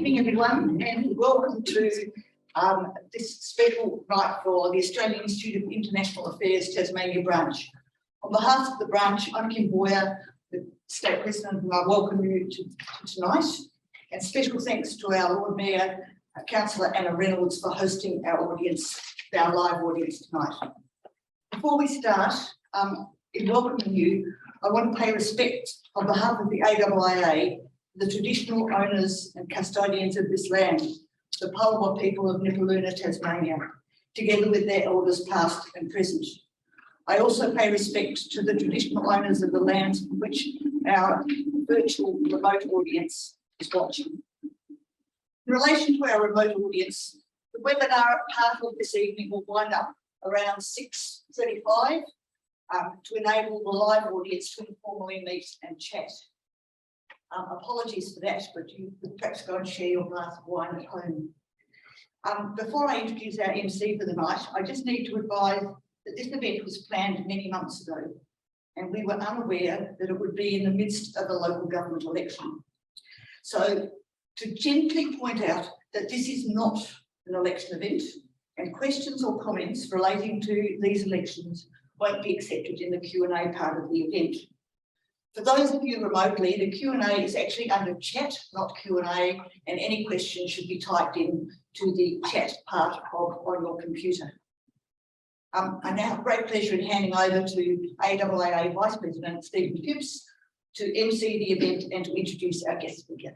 evening, everyone, and welcome to this special night for the Australian Institute of International Affairs Tasmania branch. On behalf of the branch, I'm Kim Boyer, the State President, and I welcome you to tonight. And special thanks to our Lord Mayor, Councillor Anna Reynolds, for hosting our audience, our live audience tonight. Before we start, in welcoming you, I want to pay respect on behalf of the AIIA, the traditional owners and custodians of this land, the Palawa people of Nipaluna, Tasmania, together with their elders past and present. I also pay respect to the traditional owners of the lands from which our virtual remote audience is watching. In relation to our remote audience, the webinar part of this evening will wind up around 6:35 to enable the live audience to informally meet and chat. Apologies for that, but you could perhaps go and share your glass of wine at home. Before I introduce our MC for the night, I just need to advise that this event was planned many months ago, and we were unaware that it would be in the midst of a local government election. So to gently point out that this is not an election event, and questions or comments relating to these elections won't be accepted in the Q&A part of the event. For those of you remotely, the Q&A is actually under chat, not Q&A, and any questions should be typed in to the chat part on your computer. I now have great pleasure in handing over to AIIA Vice President Stephen Phipps to MC the event and to introduce our guest speaker.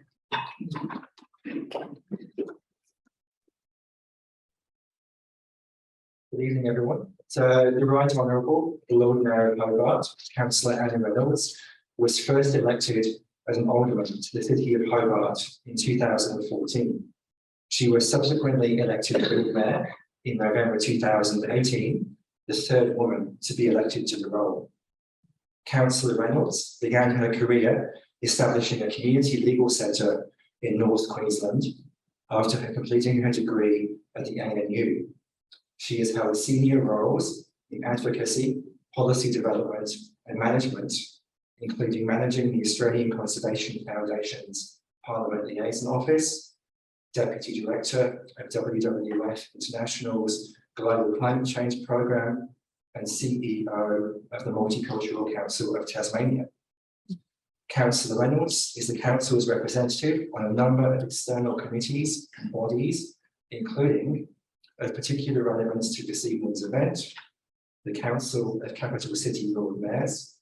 Good evening, everyone. So the Right Honourable, the Lord Mayor of Hobart, Councillor Anna Reynolds, was first elected as an alderman to the City of Hobart in 2014. She was subsequently elected Lord Mayor in November 2018, the third woman to be elected to the role. Councillor Reynolds began her career establishing a community legal centre in North Queensland after completing her degree at the ANU. She has held senior roles in advocacy, policy development and management, including managing the Australian Conservation Foundation's Parliament Liaison Office, Deputy Director of WWF International's Global Climate Change Programme, and CEO of the Multicultural Council of Tasmania. Councillor Reynolds is the Council's representative on a number of external committees and bodies, including, of particular relevance to this evening's event, the Council of Capital City Lord Mayors,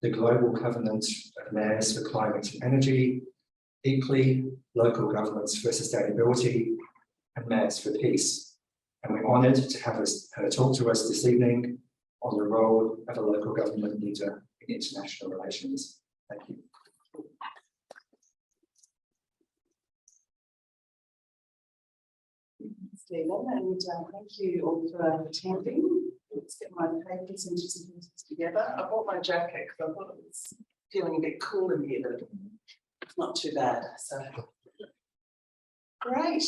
the Global Covenant of Mayors for Climate and Energy, equally Local Governments for Sustainability, and Mayors for Peace. And we're honoured to have her talk to us this evening on the role of a local government leader in international relations. Thank you. Stephen, and thank you all for attending. Let's get my papers and some things together. I bought my jacket because I thought it was feeling a bit cool in here, but it's not too bad. So great.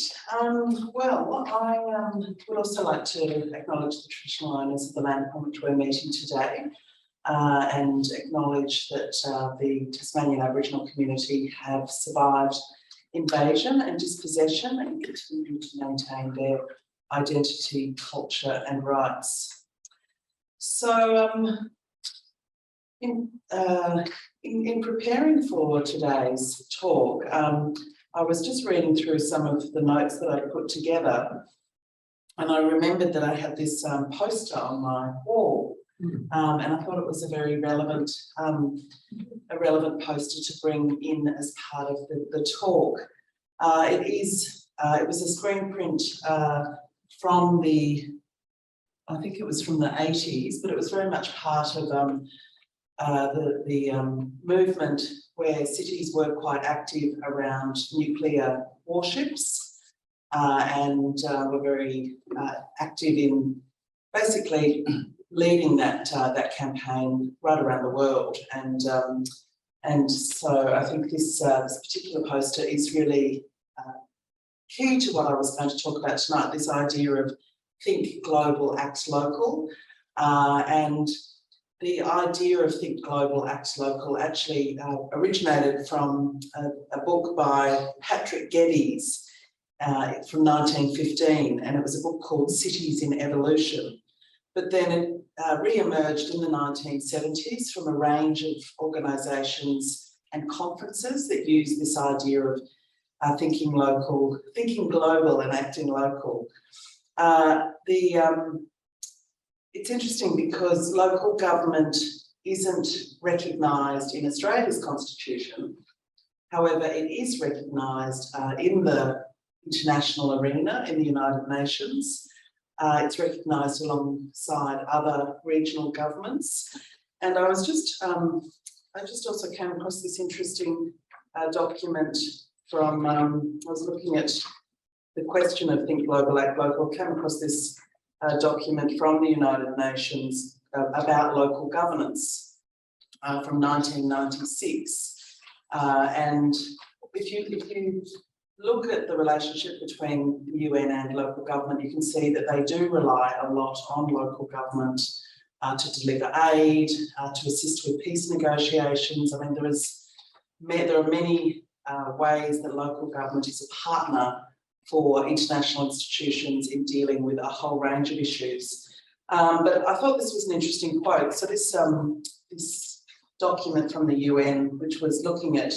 Well, I would also like to acknowledge the traditional owners of the land on which we're meeting today, and acknowledge that the Tasmanian Aboriginal community have survived invasion and dispossession and continue to maintain their identity, culture and rights. So in preparing for today's talk, I was just reading through some of the notes that I put together, and I remembered that I had this poster on my wall, and I thought it was a very relevant poster to bring in as part of the talk. It was a screen print from I think it was from the 80s, but it was very much part of the movement where cities were quite active around nuclear warships, and were very active in basically leading that campaign right around the world. And so I think this particular poster is really key to what I was going to talk about tonight, this idea of think global, act local. And the idea of think global, act local actually originated from a book by Patrick Geddes from 1915, and it was a book called Cities in Evolution. But then it re-emerged in the 1970s from a range of organisations and conferences that use this idea of thinking local, thinking global and acting local. It's interesting because local government isn't recognised in Australia's constitution. However, it is recognised in the international arena in the United Nations. It's recognised alongside other regional governments. And I just also came across this interesting document from, I was looking at the question of think global, act local, came across this document from the United Nations about local governance from 1996. And if you look at the relationship between the UN and local government, you can see that they do rely a lot on local government to deliver aid, to assist with peace negotiations. I mean, there are many ways that local government is a partner for international institutions in dealing with a whole range of issues. But I thought this was an interesting quote. So this document from the UN, which was looking at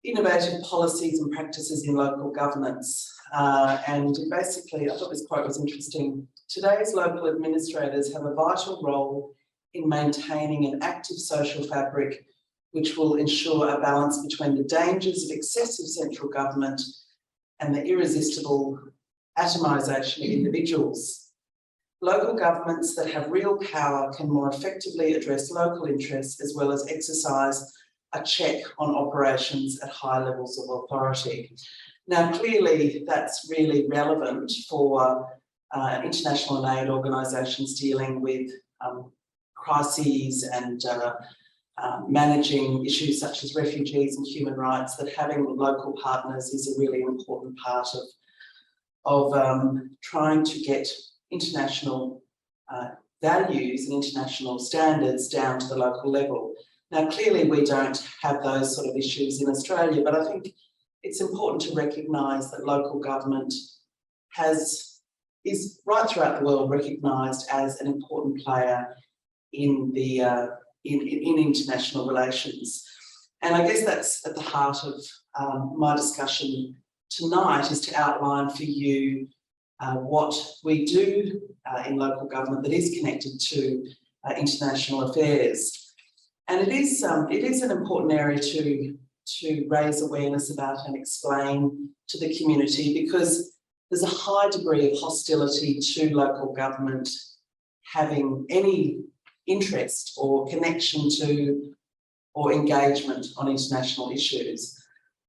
innovative policies and practices in local governance. And basically, I thought this quote was interesting. Today's local administrators have a vital role in maintaining an active social fabric which will ensure a balance between the dangers of excessive central government and the irresistible atomisation of individuals. Local governments that have real power can more effectively address local interests as well as exercise a check on operations at high levels of authority. Now, clearly, that's really relevant for international and aid organisations dealing with crises and managing issues such as refugees and human rights, that having local partners is a really important part of trying to get international values and international standards down to the local level. Now, clearly, we don't have those sort of issues in Australia, but I think it's important to recognise that local government is right throughout the world recognised as an important player in the in international relations. And I guess that's at the heart of my discussion tonight, is to outline for you what we do in local government that is connected to international affairs. And it is an important area to raise awareness about and explain to the community, because there's a high degree of hostility to local government having any interest or connection to or engagement on international issues.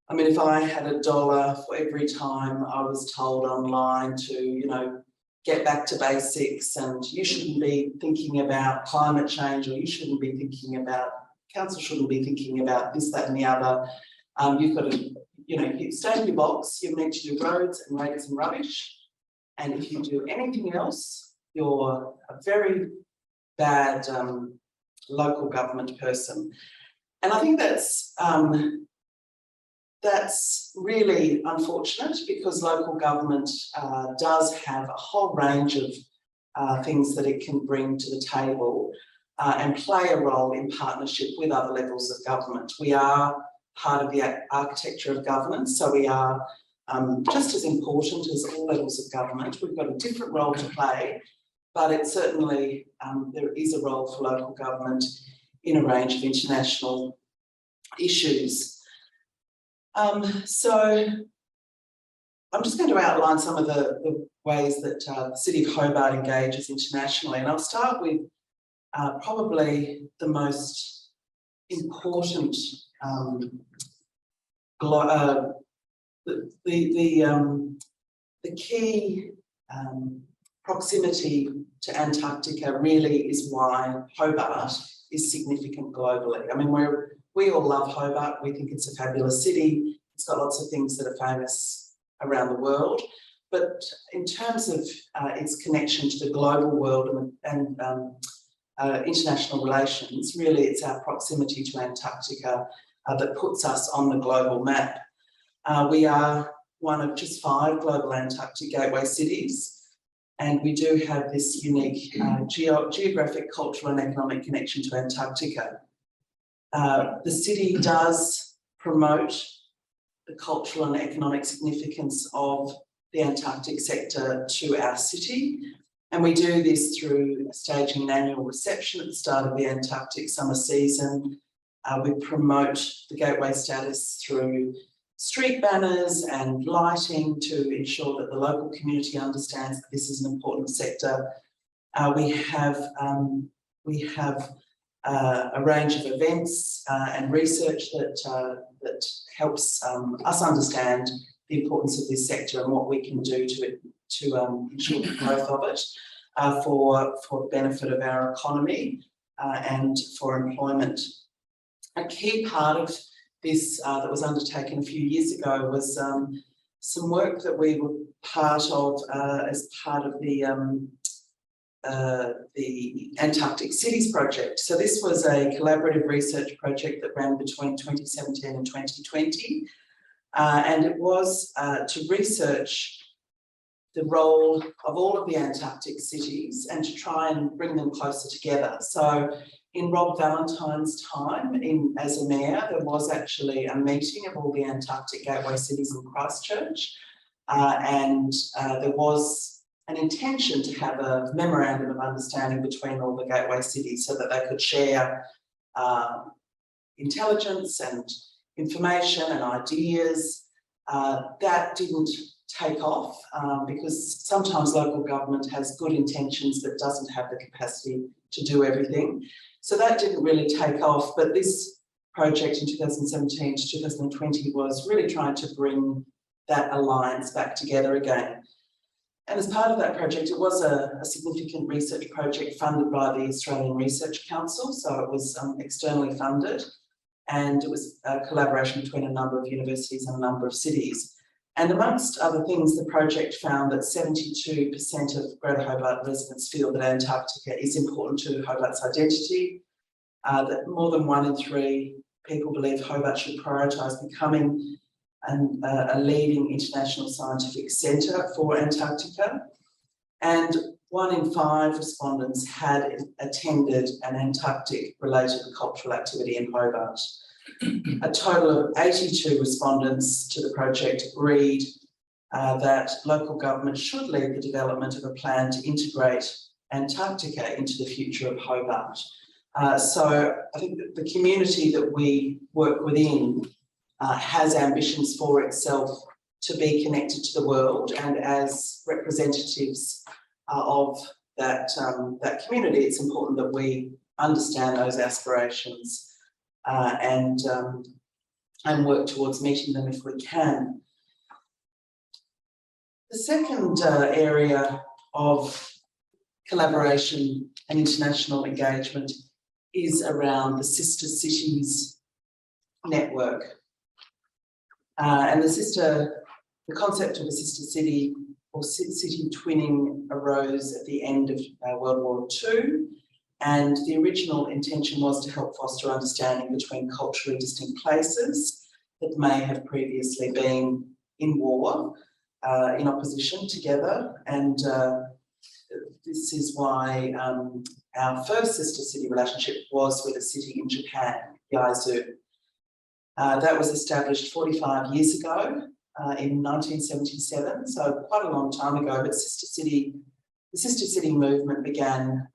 I mean, if I had $1 for every time I was told online to, get back to basics, and you shouldn't be thinking about climate change, or you shouldn't be thinking about, council shouldn't be thinking about this, that and the other. You've got to, you stay in your box, you're meant to do roads and rates and rubbish. And if you do anything else, you're a very bad local government person. And I think that's really unfortunate, because local government does have a whole range of things that it can bring to the table and play a role in partnership with other levels of government. We are part of the architecture of governance, so we are just as important as all levels of government. We've got a different role to play, but it's certainly, there is a role for local government in a range of international issues. So I'm just going to outline some of the ways that the City of Hobart engages internationally, and I'll start with probably the most important the key proximity to Antarctica really is why Hobart is significant globally. I mean, we all love Hobart. We think it's a fabulous city. It's got lots of things that are famous around the world. But in terms of its connection to the global world and international relations. Really, it's our proximity to Antarctica that puts us on the global map. We are one of just 5 global Antarctic gateway cities, and we do have this unique geographic, cultural and economic connection to Antarctica. The city does promote the cultural and economic significance of the Antarctic sector to our city, and we do this through staging an annual reception at the start of the Antarctic summer season. We promote the gateway status through street banners and lighting to ensure that the local community understands that this is an important sector. We have a range of events and research that helps us understand the importance of this sector and what we can do to ensure the growth of it for the benefit of our economy and for employment. A key part of this that was undertaken a few years ago was some work that we were part of as part of the Antarctic Cities project. So this was a collaborative research project that ran between 2017 and 2020, and it was to research the role of all of the Antarctic cities and to try and bring them closer together. So in Rob Valentine's time as a mayor, there was actually a meeting of all the Antarctic gateway cities in Christchurch, and there was an intention to have a memorandum of understanding between all the gateway cities so that they could share intelligence and information and ideas. That didn't take off because sometimes local government has good intentions but doesn't have the capacity to do everything. So that didn't really take off, but this project in 2017 to 2020 was really trying to bring that alliance back together again. And as part of that project, it was a significant research project funded by the Australian Research Council, so it was externally funded, and it was a collaboration between a number of universities and a number of cities. And amongst other things, the project found that 72% of Greater Hobart residents feel that Antarctica is important to Hobart's identity, that more than 1 in 3 people believe Hobart should prioritise becoming a leading international scientific centre for Antarctica, and 1 in 5 respondents had attended an Antarctic-related cultural activity in Hobart. A total of 82 respondents to the project agreed that local government should lead the development of a plan to integrate Antarctica into the future of Hobart. So I think that the community that we work within has ambitions for itself to be connected to the world, and as representatives of that community, it's important that we understand those aspirations and work towards meeting them if we can. The second area of collaboration and international engagement is around the Sister Cities network. And the concept of a sister city or city twinning arose at the end of World War II, and the original intention was to help foster understanding between culturally distinct places that may have previously been in war, in opposition together, and this is why our first sister city relationship was with a city in Japan, Yaesu. That was established 45 years ago in 1977, so quite a long time ago, but the Sister City movement began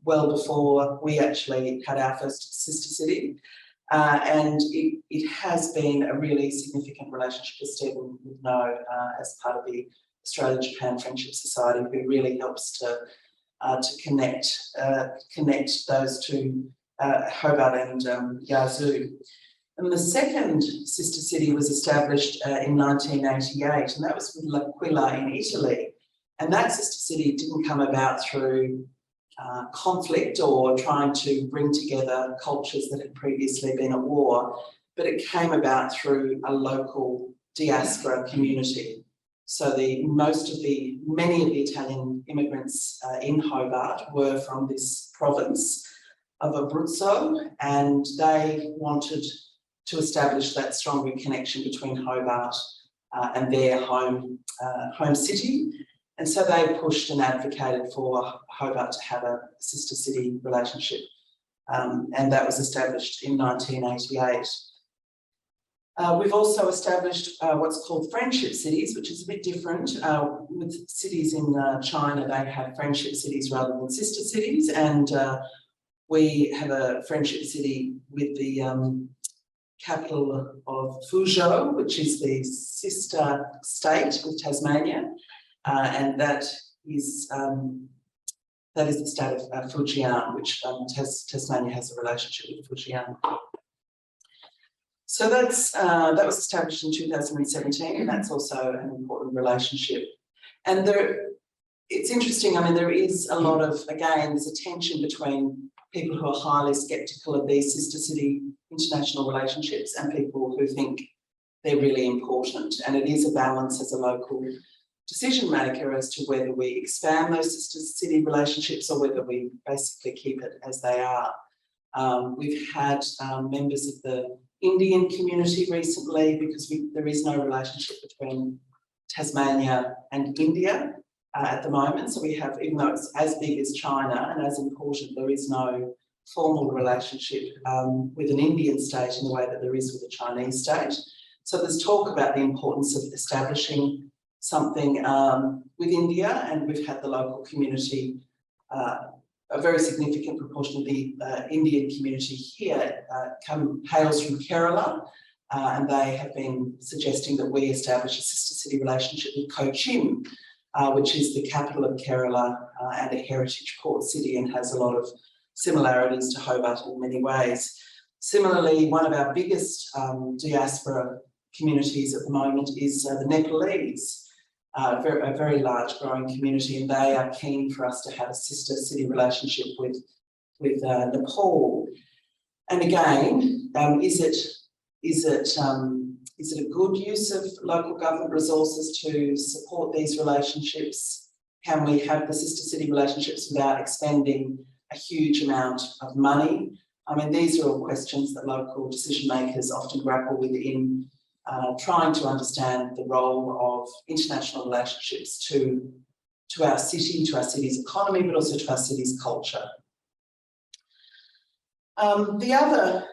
well before we actually had our first sister city, and it has been a really significant relationship, as Stephen would know, as part of the Australia-Japan Friendship Society, who really helps to connect those two, Hobart and Yaesu. And the second sister city was established in 1988, and that was with L'Aquila in Italy. And that sister city didn't come about through conflict or trying to bring together cultures that had previously been at war, but it came about through a local diaspora community. So many of the Italian immigrants in Hobart were from this province of Abruzzo, and they wanted to establish that stronger connection between Hobart and their home city. And so they pushed and advocated for Hobart to have a sister city relationship. And that was established in 1988. We've also established what's called friendship cities, which is a bit different. With cities in China, they have friendship cities rather than sister cities. And we have a friendship city with the capital of Fuzhou, which is the sister state with Tasmania. And that is the state of Fujian, which Tasmania has a relationship with Fujian. So that was established in 2017, and that's also an important relationship. And it's interesting, I mean, there is a lot of, again, there's a tension between people who are highly sceptical of these sister city international relationships and people who think they're really important. And it is a balance as a local decision maker as to whether we expand those sister city relationships or whether we basically keep it as they are. We've had members of the Indian community recently, because there is no relationship between Tasmania and India at the moment. So we have, even though it's as big as China and as important, there is no formal relationship with an Indian state in the way that there is with a Chinese state. So there's talk about the importance of establishing something with India, and we've had the local community, a very significant proportion of the Indian community here hails from Kerala, and they have been suggesting that we establish a sister city relationship with Cochin, which is the capital of Kerala and a heritage port city and has a lot of similarities to Hobart in many ways. Similarly, one of our biggest diaspora communities at the moment is the Nepalese. A very large growing community, and they are keen for us to have a sister city relationship with Nepal. And again, is it a good use of local government resources to support these relationships? Can we have the sister city relationships without expending a huge amount of money? I mean, these are all questions that local decision makers often grapple with in trying to understand the role of international relationships to our city, to our city's economy, but also to our city's culture. The other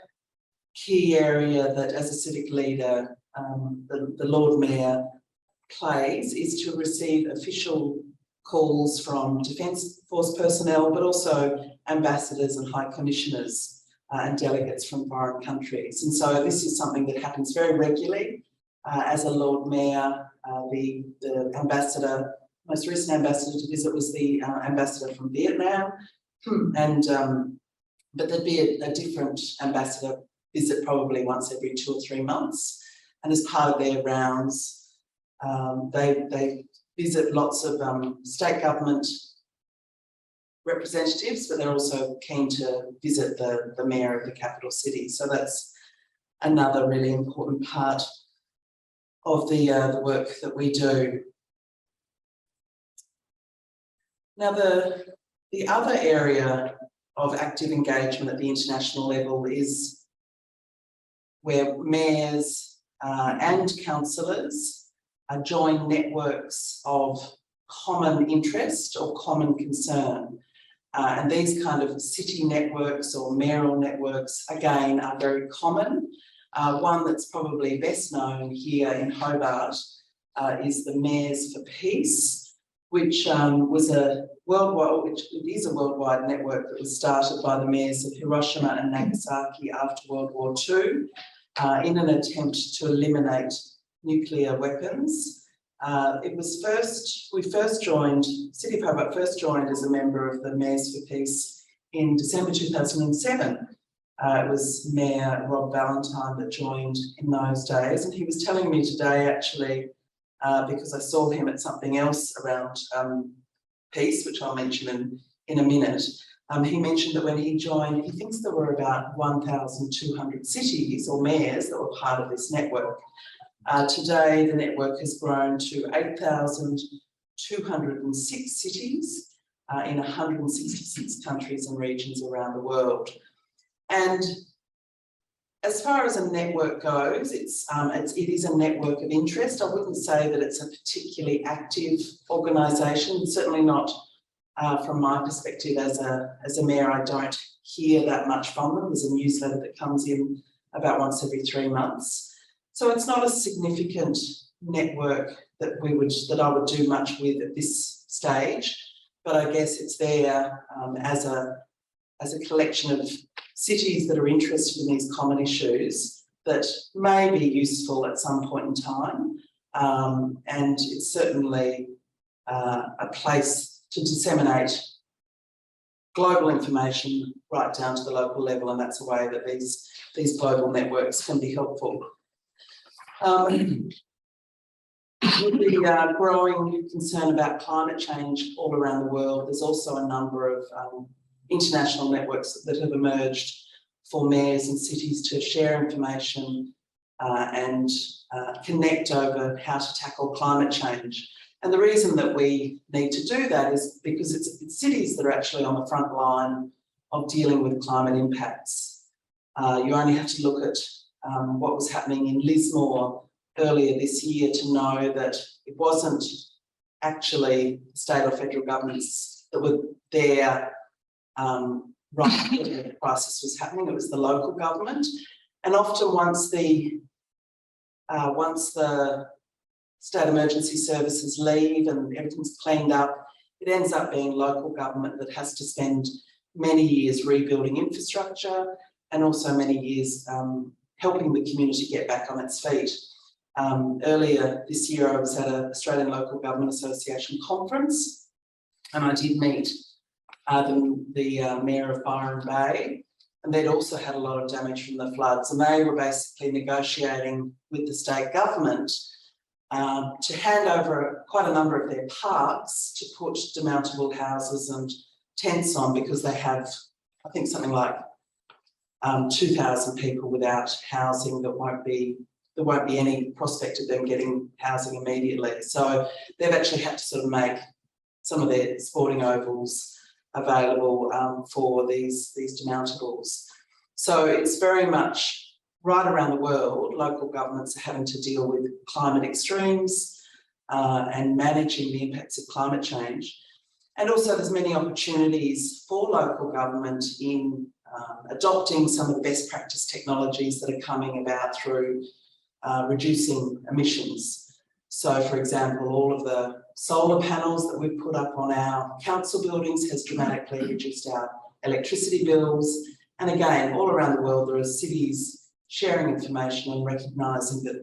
key area that, as a civic leader, the Lord Mayor plays is to receive official calls from Defence Force personnel, but also ambassadors and high commissioners and delegates from foreign countries. And so this is something that happens very regularly. As a Lord Mayor, the ambassador, most recent ambassador to visit was the ambassador from Vietnam. And but there'd be a different ambassador visit probably once every 2 or 3 months. And as part of their rounds, they visit lots of state government representatives, but they're also keen to visit the mayor of the capital city. So that's another really important part of the work that we do. Now, the other area of active engagement at the international level is where mayors and councillors join networks of common interest or common concern. And these kind of city networks or mayoral networks, again, are very common. One that's probably best known here in Hobart is the Mayors for Peace, which was a worldwide network that was started by the mayors of Hiroshima and Nagasaki after World War II in an attempt to eliminate nuclear weapons. City of Hobart first joined as a member of the Mayors for Peace in December 2007. It was Mayor Rob Valentine that joined in those days, and he was telling me today, actually, because I saw him at something else around peace, which I'll mention in a minute. He mentioned that when he joined, he thinks there were about 1,200 cities or mayors that were part of this network. Today, the network has grown to 8,206 cities in 166 countries and regions around the world. And as far as a network goes, it is a network of interest. I wouldn't say that it's a particularly active organisation, certainly not from my perspective as a mayor. I don't hear that much from them. There's a newsletter that comes in about once every 3 months. So it's not a significant network that I would do much with at this stage, but I guess it's there as a collection of cities that are interested in these common issues that may be useful at some point in time. And it's certainly a place to disseminate global information right down to the local level, and that's a way that these global networks can be helpful. With the growing concern about climate change all around the world, there's also a number of international networks that have emerged for mayors and cities to share information and connect over how to tackle climate change. And the reason that we need to do that is because it's cities that are actually on the front line of dealing with climate impacts. You only have to look at what was happening in Lismore earlier this year to know that it wasn't actually state or federal governments that were there right when the crisis was happening. It was the local government, and often once the state emergency services leave and everything's cleaned up, it ends up being local government that has to spend many years rebuilding infrastructure and also many years helping the community get back on its feet. Earlier this year, I was at an Australian Local Government Association conference, and I did meet the Mayor of Byron Bay, and they'd also had a lot of damage from the floods, and they were basically negotiating with the state government to hand over quite a number of their parks to put demountable houses and tents on, because they have, I think, something like 2,000 people without housing. There won't be any prospect of them getting housing immediately. So they've actually had to sort of make some of their sporting ovals available for these demountables. So it's very much right around the world, local governments are having to deal with climate extremes and managing the impacts of climate change. And also there's many opportunities for local government in adopting some of the best practice technologies that are coming about through reducing emissions. So, for example, all of the solar panels that we've put up on our council buildings has dramatically reduced our electricity bills. And again, all around the world, there are cities sharing information and recognising that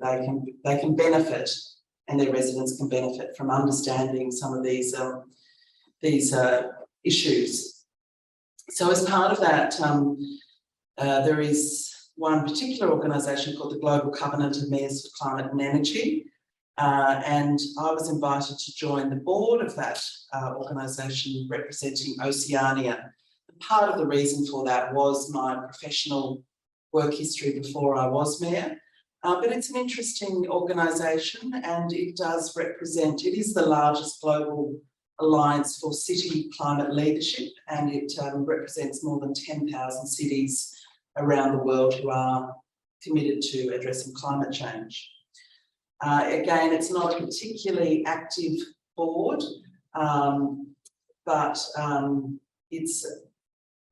they can benefit, and their residents can benefit from understanding some of these issues. So, as part of that, there is one particular organisation called the Global Covenant of Mayors for Climate and Energy, and I was invited to join the board of that organisation representing Oceania. Part of the reason for that was my professional work history before I was mayor, but it's an interesting organisation, and it does represent, it is the largest global alliance for city climate leadership, and it represents more than 10,000 cities around the world who are committed to addressing climate change. Again, it's not a particularly active board, but it's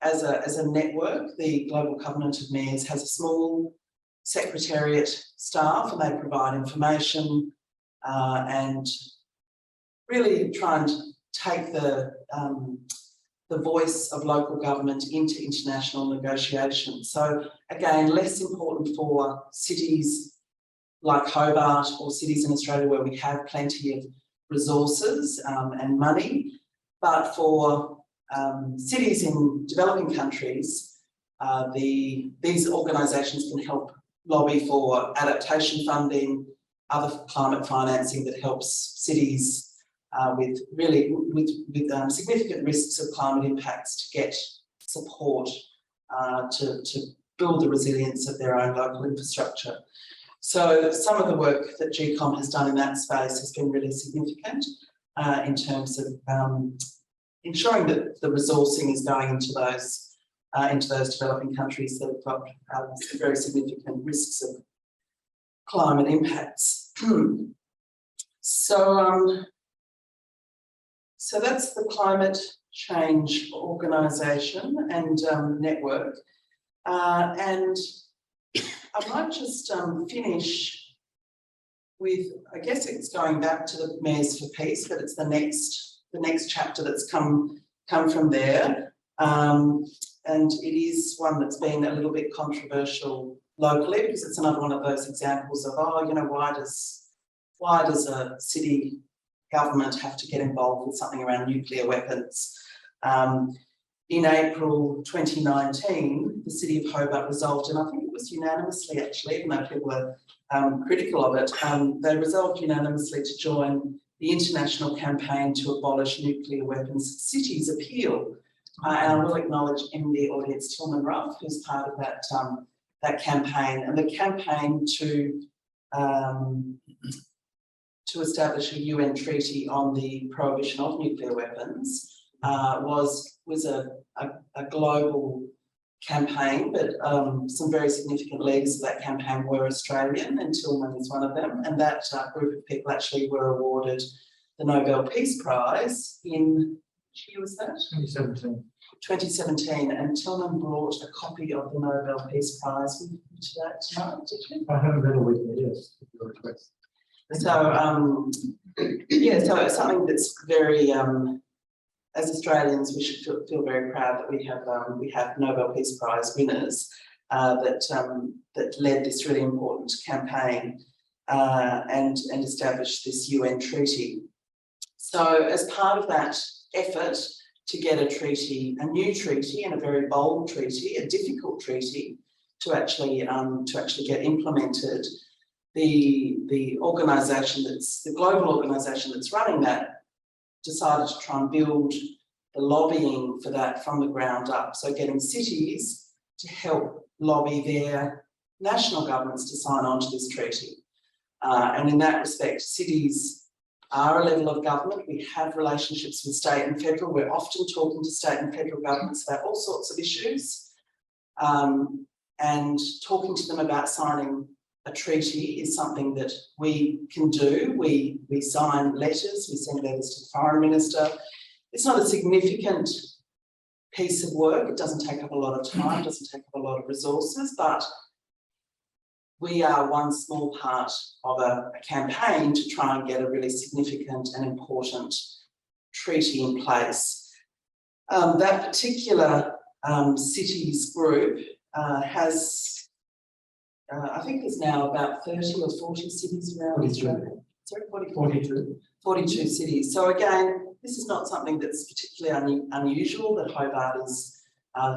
as a network, the Global Covenant of Mayors has a small secretariat staff, and they provide information and really try and take the voice of local government into international negotiations. So again, less important for cities like Hobart or cities in Australia where we have plenty of resources and money, but for cities in developing countries, these organisations can help lobby for adaptation funding, other climate financing that helps cities with significant risks of climate impacts to get support to build the resilience of their own local infrastructure. So some of the work that GCOM has done in that space has been really significant in terms of ensuring that the resourcing is going into those developing countries that have got very significant risks of climate impacts. So that's the Climate Change Organisation and network. And I might just finish with, I guess it's going back to the Mayors for Peace, but it's the next chapter that's come from there. And it is one that's been a little bit controversial locally, because it's another one of those examples of, oh, you know, why does a city government have to get involved with something around nuclear weapons? In April 2019, the City of Hobart resolved, and I think it was unanimously actually, even though people were critical of it, they resolved unanimously to join the international campaign to abolish nuclear weapons cities appeal. And I will acknowledge in the audience Tillman Ruff, who's part of that campaign, and the campaign to establish a UN treaty on the prohibition of nuclear weapons was a global campaign, but some very significant leaders of that campaign were Australian, and Tillman is one of them. And that group of people actually were awarded the Nobel Peace Prize in, which year was that? 2017. 2017, and Tillman brought a copy of the Nobel Peace Prize with you today tonight, did you? I haven't been with me, yes, at your request. So yeah, so it's something that's very as Australians, we should feel very proud that we have Nobel Peace Prize winners that led this really important campaign and established this UN treaty. So as part of that effort to get a treaty, a new treaty, and a very bold treaty, a difficult treaty to actually get implemented, the organisation the global organisation that's running that decided to try and build the lobbying for that from the ground up. So getting cities to help lobby their national governments to sign on to this treaty. And in that respect, cities are a level of government. We have relationships with state and federal. We're often talking to state and federal governments about all sorts of issues. And talking to them about signing a treaty is something that we can do. We sign letters, we send letters to the Foreign Minister. It's not a significant piece of work. It doesn't take up a lot of time, doesn't take up a lot of resources, but we are one small part of a campaign to try and get a really significant and important treaty in place. That particular cities group has I think there's now about 30 or 40 cities around Australia. Sorry, 42 cities. So again, this is not something that's particularly unusual, that Hobart is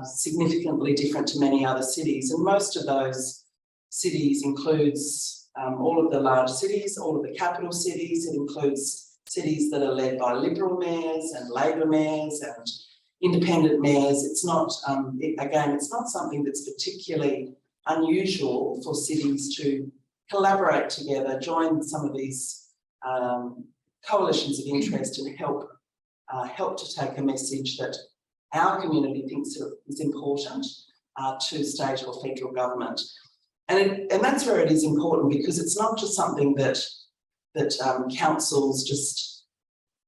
significantly different to many other cities. And most of those cities includes all of the large cities, all of the capital cities. It includes cities that are led by Liberal mayors and Labor mayors and independent mayors. It's not, again, it's not something that's particularly unusual for cities to collaborate together, join some of these coalitions of interest and help to take a message that our community thinks is important to state or federal government. And that's where it is important, because it's not just something that councils just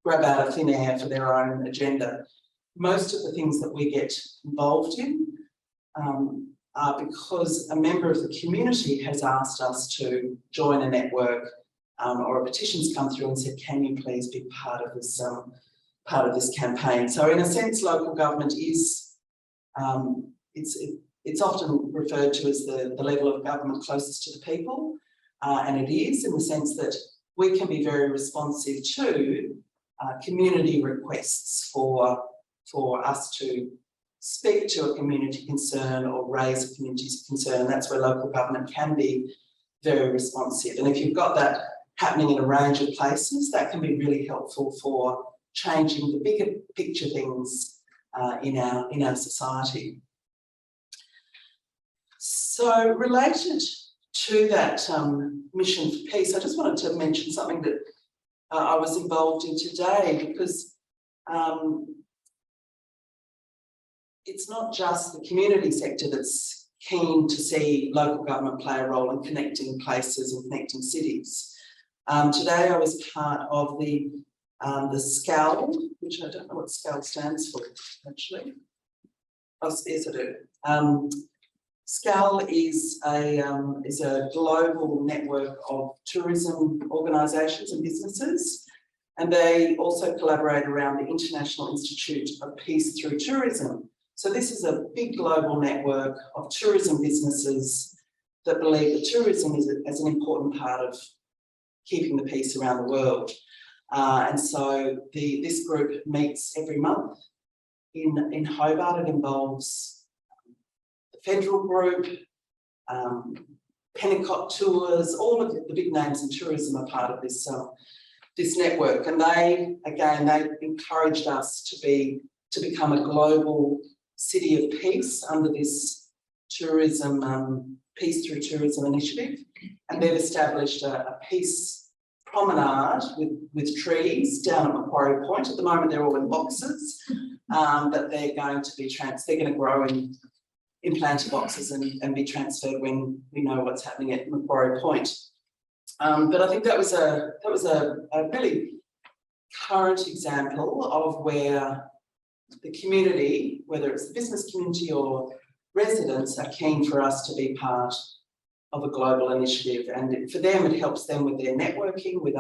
grab out of thin air for their own agenda. Most of the things that we get involved in are because a member of the community has asked us to join a network, or a petition's come through and said, can you please be part of this campaign? So in a sense, local government is, it's often referred to as the level of government closest to the people, and it is, in the sense that we can be very responsive to community requests for us to speak to a community concern or raise a community concern, and that's where local government can be very responsive. And if you've got that happening in a range of places, that can be really helpful for changing the bigger picture things in our society. So related to that mission for peace, I just wanted to mention something that I was involved in today, because it's not just the community sector that's keen to see local government play a role in connecting places and connecting cities. Today I was part of the SCAL, which I don't know what SCAL stands for, actually. Oh, yes, I do. SCAL is a global network of tourism organisations and businesses, and they also collaborate around the International Institute of Peace through Tourism. So this is a big global network of tourism businesses that believe that tourism is an important part of keeping the peace around the world. And so this group meets every month in Hobart. It involves Federal Group, Pennicott Tours, all of the big names in tourism are part of this network. And they encouraged us to become a global city of peace under this tourism, Peace Through Tourism initiative. And they've established a peace promenade with trees down at Macquarie Point. At the moment, they're all in boxes, but they're going to grow in planter boxes and be transferred when we know what's happening at Macquarie Point. But I think that was a really current example of where the community, whether it's the business community or residents, are keen for us to be part of a global initiative. And for them, it helps them with their networking with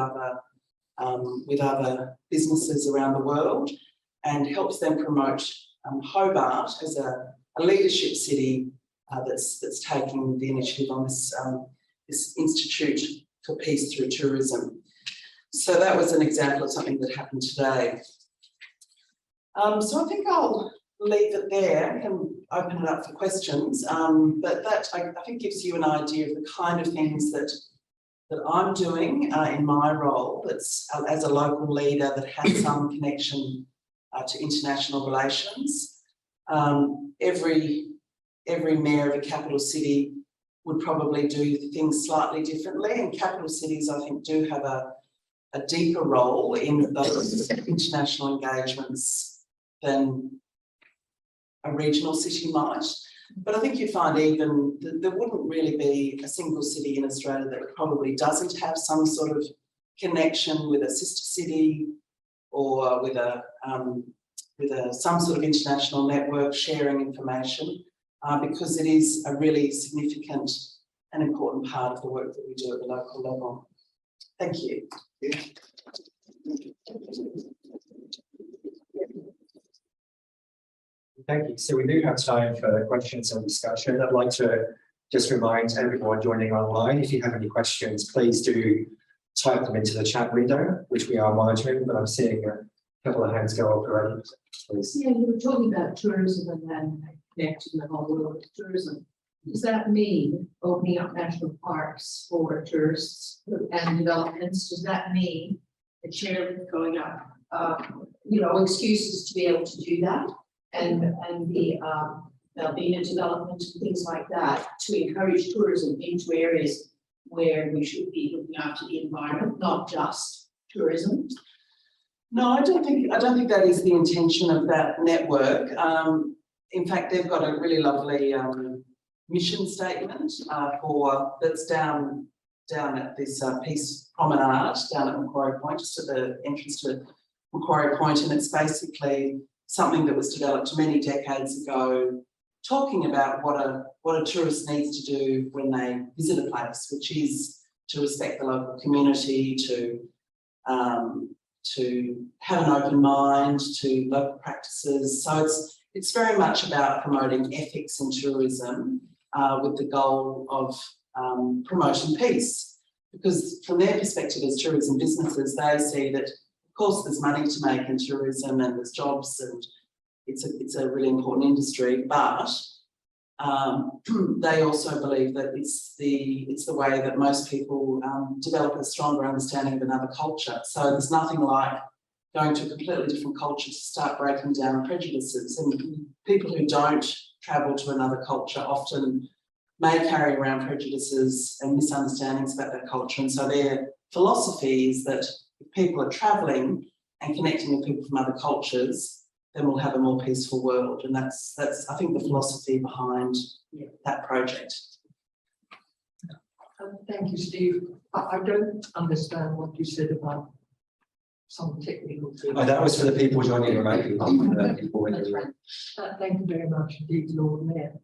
other businesses around the world, and helps them promote Hobart as a leadership city that's taking the initiative on this Institute for Peace Through Tourism. So that was an example of something that happened today. So I think I'll leave it there and open it up for questions. But that I think gives you an idea of the kind of things that I'm doing in my role, that's as a local leader that has some connection to international relations. Every mayor of a capital city would probably do things slightly differently, and capital cities, I think, do have a deeper role in those international engagements than a regional city might. But I think you find even there wouldn't really be a single city in Australia that probably doesn't have some sort of connection with a sister city or with some sort of international network sharing information, because it is a really significant and important part of the work that we do at the local level. Thank you. Thank you. So we do have time for questions and discussion. I'd like to just remind everyone joining online, if you have any questions, please do type them into the chat window, which we are monitoring, but I'm seeing a couple of hands go up already. Please. Yeah, you were talking about tourism and then connecting the whole world with tourism. Does that mean opening up national parks for tourists and developments? Does that mean the chairman going up, excuses to be able to do that, and the Albina development and things like that, to encourage tourism into areas where we should be looking after the environment, not just tourism? No, I don't think that is the intention of that network. In fact, they've got a really lovely mission statement that's down at this Peace Promenade down at Macquarie Point, just at the entrance to Macquarie Point, and it's basically something that was developed many decades ago, talking about what a tourist needs to do when they visit a place, which is to respect the local community, to have an open mind to local practices. So it's very much about promoting ethics in tourism with the goal of promoting peace. Because from their perspective as tourism businesses, they see that, of course, there's money to make in tourism and there's jobs and it's a really important industry, but they also believe that it's the way that most people develop a stronger understanding of another culture. So there's nothing like going to a completely different culture to start breaking down prejudices. And people who don't travel to another culture often may carry around prejudices and misunderstandings about their culture. And so their philosophy is that if people are travelling and connecting with people from other cultures, then we'll have a more peaceful world. And that's I think, the philosophy behind that project. Thank you, Steve. I don't understand what you said about some technical things. Oh, that was for the people joining remotely. People in the room. Thank you very much indeed, Lord Mayor.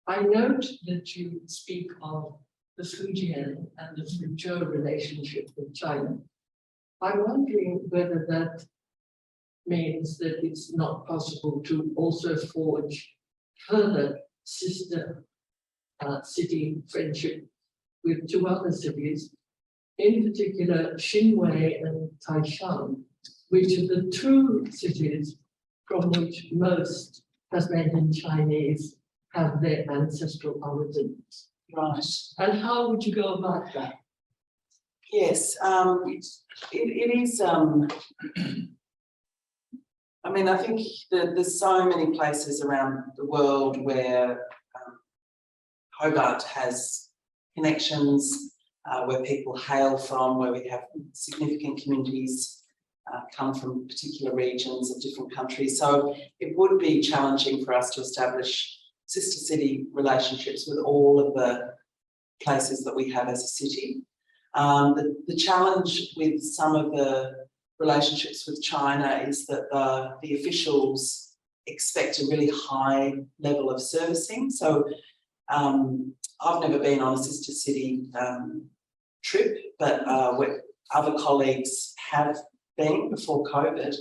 I note that you speak of the Fujian and the Fuzhou relationship with China. I'm wondering whether that means that it's not possible to also forge further sister city friendship with two other cities, in particular Xinwei and Taishan, which are the two cities from which most Tasmanian Chinese have their ancestral origins. Right. And how would you go about that? Yes, it is. I mean, I think that there's so many places around the world where Hobart has connections, where people hail from, where we have significant communities come from particular regions of different countries. So it would be challenging for us to establish sister city relationships with all of the places that we have as a city. The challenge with some of the relationships with China is that the officials expect a really high level of servicing. So I've never been on a sister city trip, but other colleagues have been before COVID.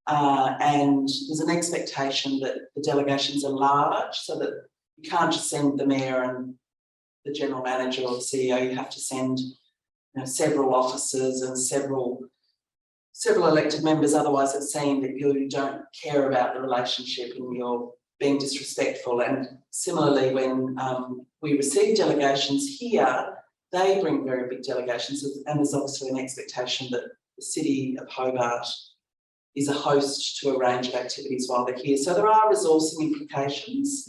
And there's an expectation that the delegations are large, so that you can't just send the mayor and the general manager or the CEO, you have to send several officers and several elected members, otherwise it's seen that you don't care about the relationship and you're being disrespectful. And similarly, when we receive delegations here, they bring very big delegations, and there's obviously an expectation that the City of Hobart is a host to a range of activities while they're here. So there are resourcing implications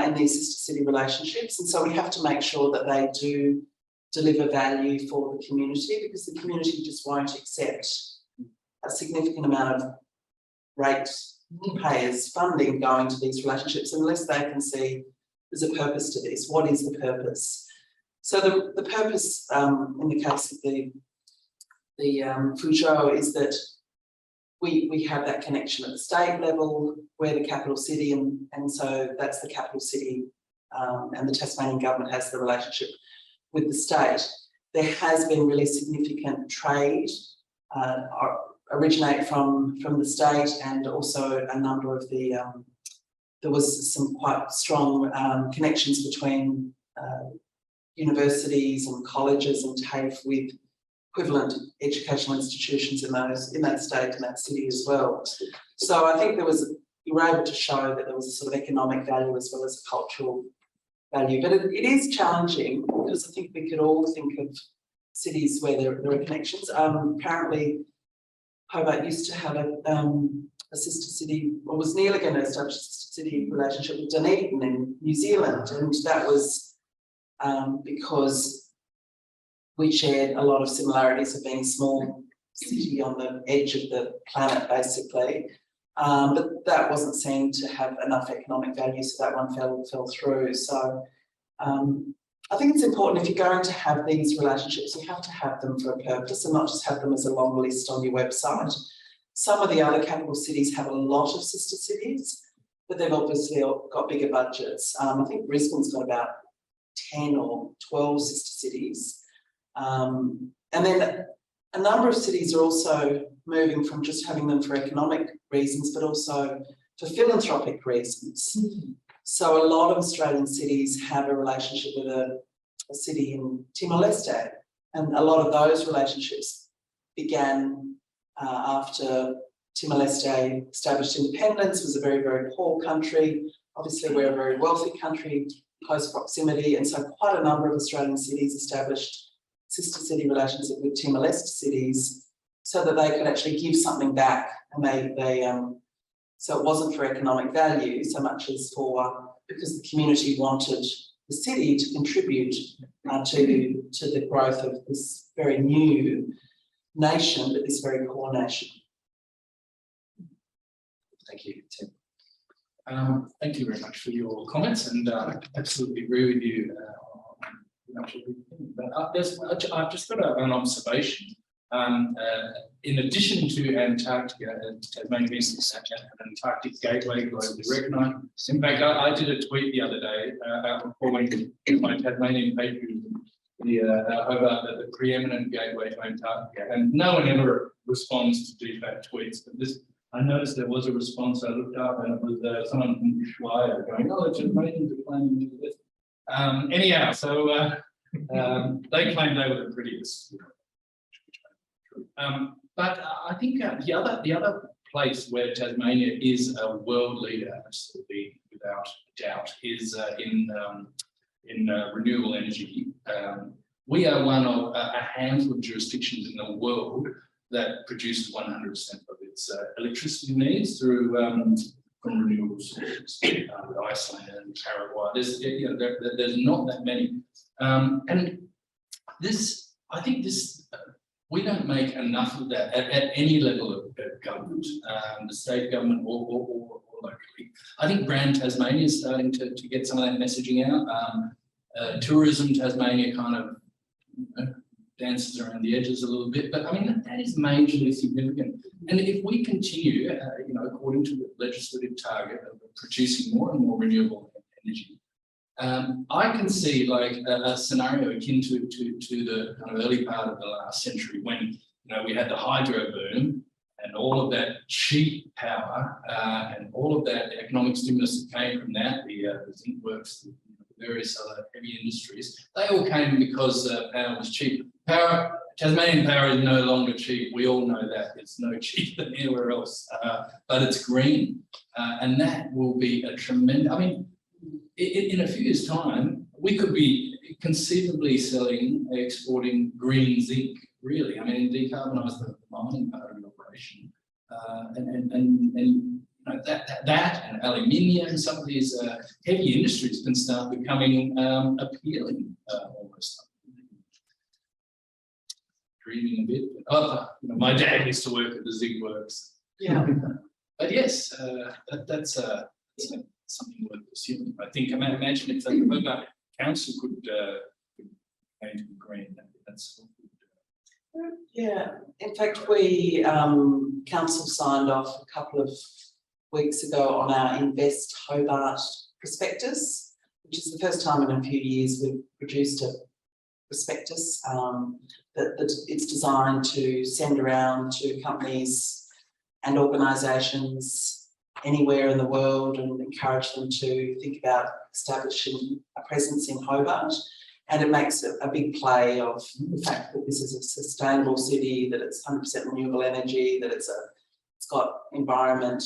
in these sister city relationships, and so we have to make sure that they do deliver value for the community, because the community just won't accept a significant amount of ratepayers' funding going to these relationships unless they can see there's a purpose to this. What is the purpose? So the purpose in the case of the Fuzhou is that we have that connection at the state level. We're the capital city, and so that's the capital city, and the Tasmanian government has the relationship with the state. There has been really significant trade originate from the state, and also a number of the there was some quite strong connections between universities and colleges and TAFE with equivalent educational institutions in that state and that city as well. So I think you were able to show that there was a sort of economic value as well as a cultural value. But it is challenging, because I think we could all think of cities where there are connections. Apparently, Hobart used to have a sister city, or was nearly going to establish a sister city relationship with Dunedin in New Zealand, and that was because we shared a lot of similarities of being a small city on the edge of the planet, basically. But that wasn't seen to have enough economic value, so that one fell through. So I think it's important, if you're going to have these relationships, you have to have them for a purpose and not just have them as a long list on your website. Some of the other capital cities have a lot of sister cities, but they've obviously got bigger budgets. I think Brisbane's got about 10 or 12 sister cities. And then a number of cities are also moving from just having them for economic reasons, but also for philanthropic reasons. Mm-hmm. So a lot of Australian cities have a relationship with a city in Timor-Leste, and a lot of those relationships began after Timor-Leste established independence. It was a very, very poor country. Obviously, we're a very wealthy country, close proximity, and so quite a number of Australian cities established sister city relationship with Timor-Leste cities so that they could actually give something back, and so it wasn't for economic value so much as because the community wanted the the city to contribute to the growth of this very new nation, but this very core nation. Thank you, Tim. Thank you very much for your comments, and I absolutely agree with you. But I've just got an observation. In addition to Antarctica, Tasmania is an Antarctic gateway globally recognised. In fact, I did a tweet the other day calling my Tasmanian patriotism about the preeminent gateway to Antarctica, and no one ever responds to DFAT tweets. But this, I noticed there was a response. I looked up, and it was someone from Ushuaia going, "Oh, the Tasmanians are claiming to do this." Anyhow, so they claimed they were the prettiest. But I think the other place where Tasmania is a world leader, absolutely without doubt, is in renewable energy. We are one of a handful of jurisdictions in the world that produces 100% of its electricity needs through from renewable sources. Iceland and Paraguay. There's not that many, and this, I think this. We don't make enough of that at any level of government, the state government or locally. I think Brand Tasmania is starting to get some of that messaging out. Tourism Tasmania kind of dances around the edges a little bit, but I mean that is majorly significant. And if we continue, according to the legislative target of producing more and more renewable energy, I can see like a scenario akin to the kind of early part of the last century when we had the hydro boom and all of that cheap power and all of that economic stimulus that came from that, the zinc works, the various other heavy industries, they all came because power was cheap. Tasmanian power is no longer cheap. We all know that. It's no cheaper than anywhere else, but it's green, and that will be a tremendous. I mean, in a few years' time, we could be conceivably exporting green zinc. Really, I mean, decarbonise the mining part of the operation, and that and aluminium. Some of these heavy industries can start becoming appealing almost. Dreaming a bit. My dad used to work at the zinc works. Yeah. But yes, that's something worth pursuing. I think. Imagine if the Hobart Council could paint it green. That's. Yeah. In fact, we council signed off a couple of weeks ago on our Invest Hobart prospectus, which is the first time in a few years we've produced a prospectus that it's designed to send around to companies and organisations anywhere in the world and encourage them to think about establishing a presence in Hobart. And it makes a big play of the fact that this is a sustainable city, that it's 100% renewable energy, that it's got environment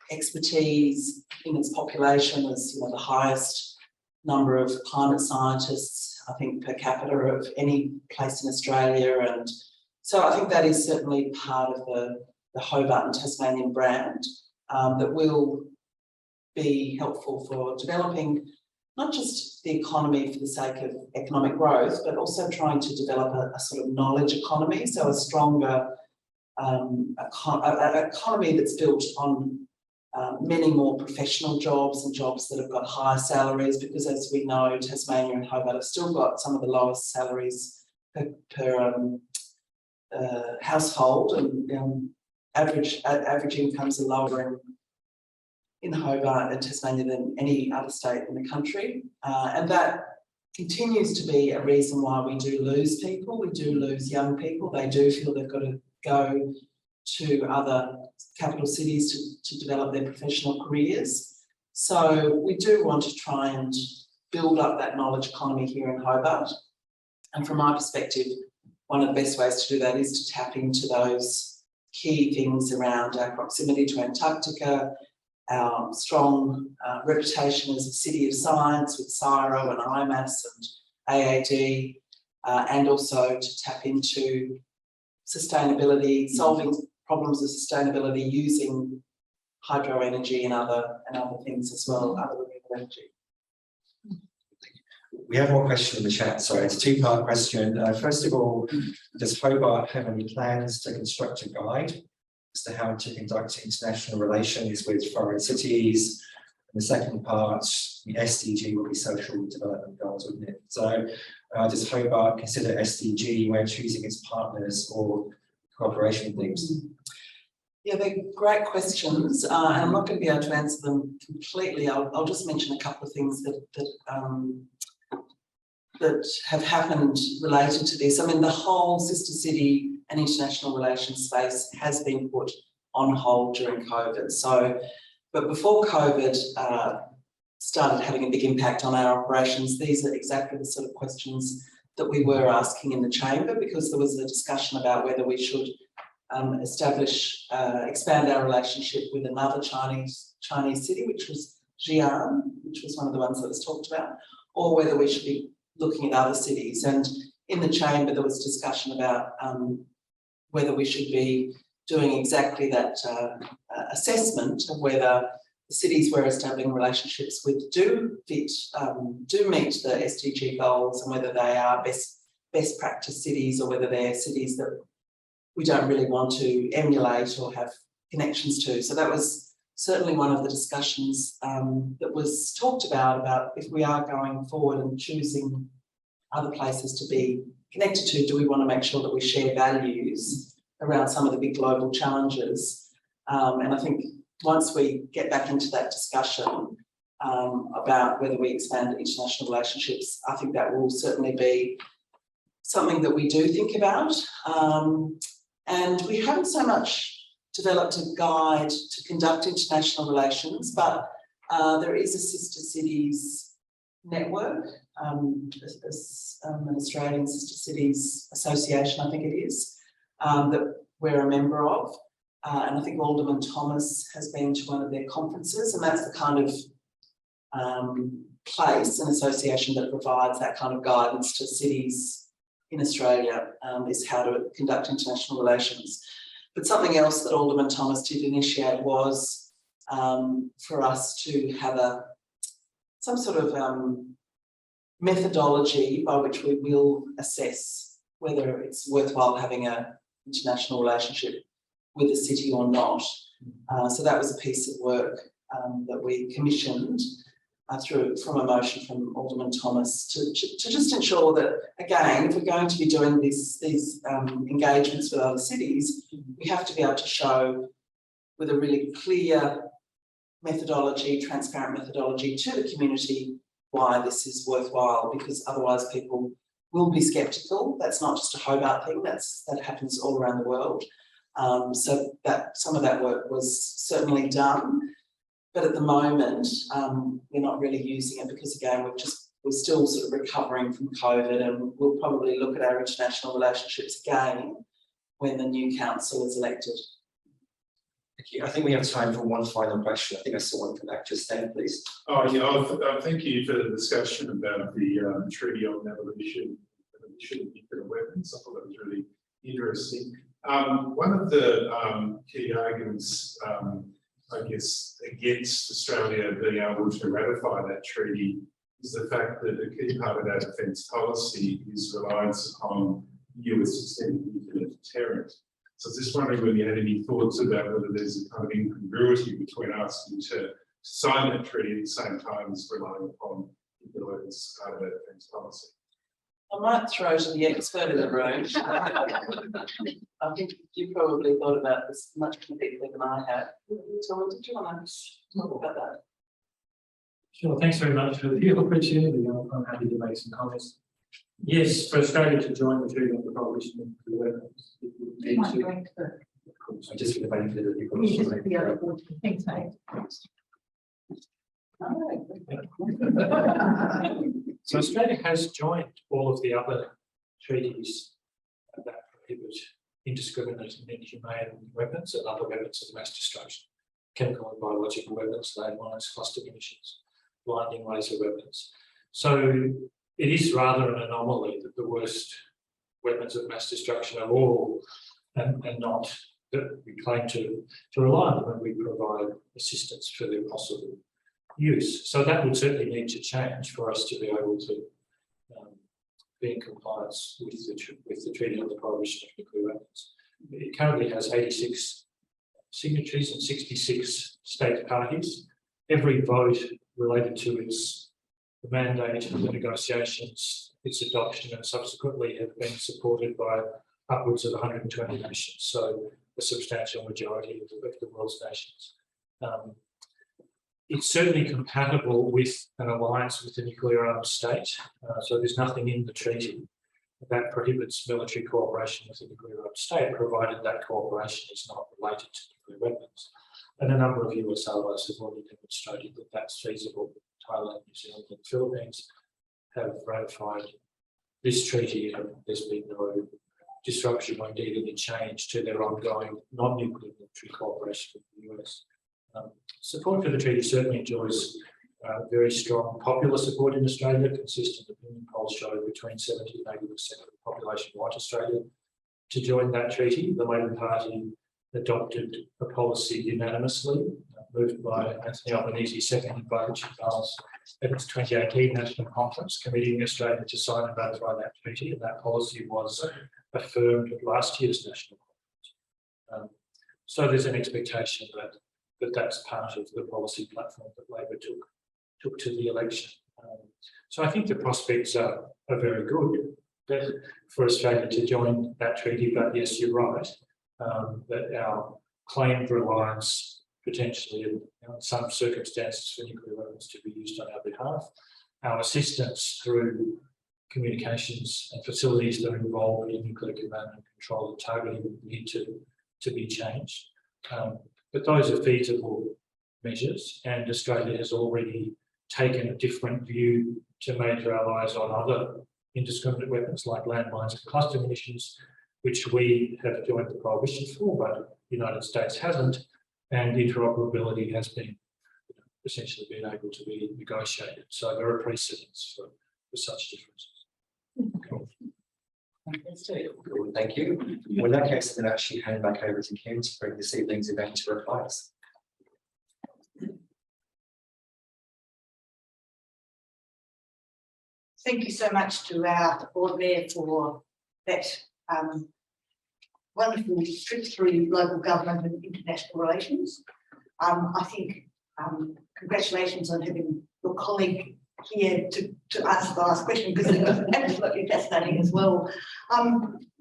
expertise in its population. There's the highest number of climate scientists, I think, per capita of any place in Australia. And so I think that is certainly part of the Hobart and Tasmanian brand that will be helpful for developing not just the economy for the sake of economic growth, but also trying to develop a sort of knowledge economy, so a stronger economy that's built on many more professional jobs and jobs that have got higher salaries, because as we know, Tasmania and Hobart have still got some of the lowest salaries per household, and average incomes are lower in Hobart and Tasmania than any other state in the country. And that continues to be a reason why we do lose people. We do lose young people. They do feel they've got to go to other capital cities to develop their professional careers. So we do want to try and build up that knowledge economy here in Hobart. And from my perspective, one of the best ways to do that is to tap into those key things around our proximity to Antarctica, our strong reputation as a city of science with CSIRO and IMAS and AAD, and also to tap into sustainability, solving problems of sustainability using hydro energy and other things as well, other renewable energy. We have one question in the chat, sorry, it's a two-part question. First of all, does Hobart have any plans to construct a guide as to how to conduct international relations with foreign cities? And the second part, the SDG will be social development goals, wouldn't it? So does Hobart consider SDG when choosing its partners or cooperation things? Yeah, they're great questions, and I'm not going to be able to answer them completely. I'll just mention a couple of things that have happened related to this. I mean, the whole sister city and international relations space has been put on hold during COVID. So, but before COVID started having a big impact on our operations, these are exactly the sort of questions that we were asking in the chamber, because there was a discussion about whether we should expand our relationship with another Chinese city, which was Xi'an, which was one of the ones that was talked about, or whether we should be looking at other cities. And in the chamber, there was discussion about whether we should be doing exactly that assessment of whether the cities we're establishing relationships with do meet the SDG goals, and whether they are best practice cities, or whether they're cities that we don't really want to emulate or have connections to. So that was certainly one of the discussions that was talked about if we are going forward and choosing other places to be connected to, do we want to make sure that we share values around some of the big global challenges? And I think once we get back into that discussion about whether we expand international relationships, I think that will certainly be something that we do think about. And we haven't so much developed a guide to conduct international relations, but there is a sister cities network, an Australian Sister Cities Association, I think it is, that we're a member of. And I think Alderman Thomas has been to one of their conferences, and that's the kind of place, an association that provides that kind of guidance to cities in Australia, is how to conduct international relations. But something else that Alderman Thomas did initiate was for us to have some sort of methodology by which we will assess whether it's worthwhile having an international relationship with a city or not. So that was a piece of work that we commissioned from a motion from Alderman Thomas to just ensure that, again, if we're going to be doing these engagements with other cities, we have to be able to show with a really clear methodology, transparent methodology to the community why this is worthwhile, because otherwise people will be sceptical. That's not just a Hobart thing, that happens all around the world. So that some of that work was certainly done. But at the moment, we're not really using it because, again, we're still sort of recovering from COVID, and we'll probably look at our international relationships again when the new council is elected. Thank you. I think we have time for one final question. I think I saw one come back just then, please. Oh, yeah, thank you for the discussion about the Treaty on Abolition of nuclear weapons. I thought that was really interesting. One of the key arguments, I guess, against Australia being able to ratify that treaty is the fact that a key part of our defence policy is reliance upon US extended nuclear deterrent. So I was just wondering whether you had any thoughts about whether there's a kind of incongruity between us and to sign that treaty at the same time as relying upon nuclear weapons as part of our defence policy. I might throw to the expert in the room. I think you probably thought about this much more deeply than I have. Tom, did you want to talk about that? Sure, thanks very much for the opportunity. I'm happy to make some comments. Yes, for Australia to join the Treaty on the Prohibition of Nuclear Weapons, it would need to. Of course, I'm just for the benefit of the people. The other 40 things, mate. So Australia has joined all of the other treaties that prohibit indiscriminate and inhumane weapons and other weapons of mass destruction, chemical and biological weapons, landmines, cluster munitions, blinding laser weapons. So it is rather an anomaly that the worst weapons of mass destruction of all, and not that we claim to rely on them when we provide assistance for their possible use. So that would certainly need to change for us to be able to be in compliance with the Treaty on the Prohibition of Nuclear Weapons. It currently has 86 signatories and 66 state parties. Every vote related to its mandate, the negotiations, its adoption, and subsequently have been supported by upwards of 120 nations, so a substantial majority of the world's nations. It's certainly compatible with an alliance with a nuclear armed state, so there's nothing in the treaty that prohibits military cooperation with a nuclear armed state, provided that cooperation is not related to nuclear weapons. And a number of US allies have already demonstrated that that's feasible. Thailand, New Zealand, and the Philippines have ratified this treaty, and there's been no disruption or indeed any change to their ongoing non-nuclear military cooperation with the US. Support for the treaty certainly enjoys very strong popular support in Australia. Consistent opinion polls show between 70 and 80% of the population want Australia to join that treaty. The Labor Party adopted a policy unanimously, moved by Anthony Albanese, seconded by Richard Marles at its 2018 National Conference, committing Australia to sign and ratify that treaty, and that policy was affirmed at last year's National Conference. So there's an expectation that that's part of the policy platform that Labor took to the election. So I think the prospects are very good for Australia to join that treaty, but yes, you're right, that our claimed reliance potentially in some circumstances for nuclear weapons to be used on our behalf, our assistance through communications and facilities that are involved in nuclear command and control and targeting need to be changed. But those are feasible measures, and Australia has already taken a different view to major allies on other indiscriminate weapons like landmines and cluster munitions, which we have joined the prohibition for, but the United States hasn't, and interoperability has been essentially been able to be negotiated. So there are precedents for such differences. Good, thank you. Well, in that case, then actually hand back over to Kim to bring this evening's event to a close. Thank you so much to our Lord Mayor for that wonderful trip through local government and international relations. I think congratulations on having your colleague here to answer the last question, because it was absolutely fascinating as well.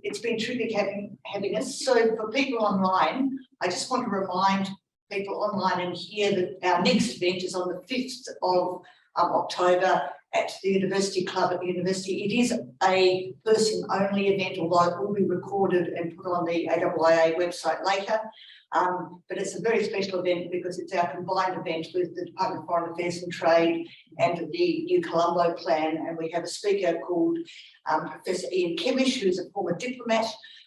It's been terrific having us. So for people online, I just want to remind people online and here that our next event is on the 5th of October at the University Club at the University. It is a person-only event, although it will be recorded and put on the AIIA website later. But it's a very special event because it's our combined event with the Department of Foreign Affairs and Trade and the New Colombo Plan. And we have a speaker called Professor Ian Kemish, who's a former diplomat,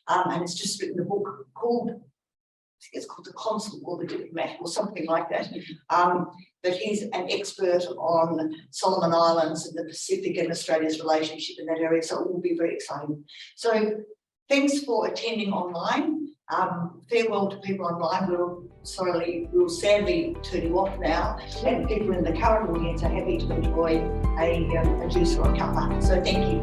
and has just written a book called, I think it's called The Consul or the Diplomat or something like that. But he's an expert on Solomon Islands and the Pacific and Australia's relationship in that area. So it will be very exciting. So thanks for attending online. Farewell to people online. We'll sadly turn you off now. And people in the current audience are happy to enjoy a juice or a cuppa. So thank you.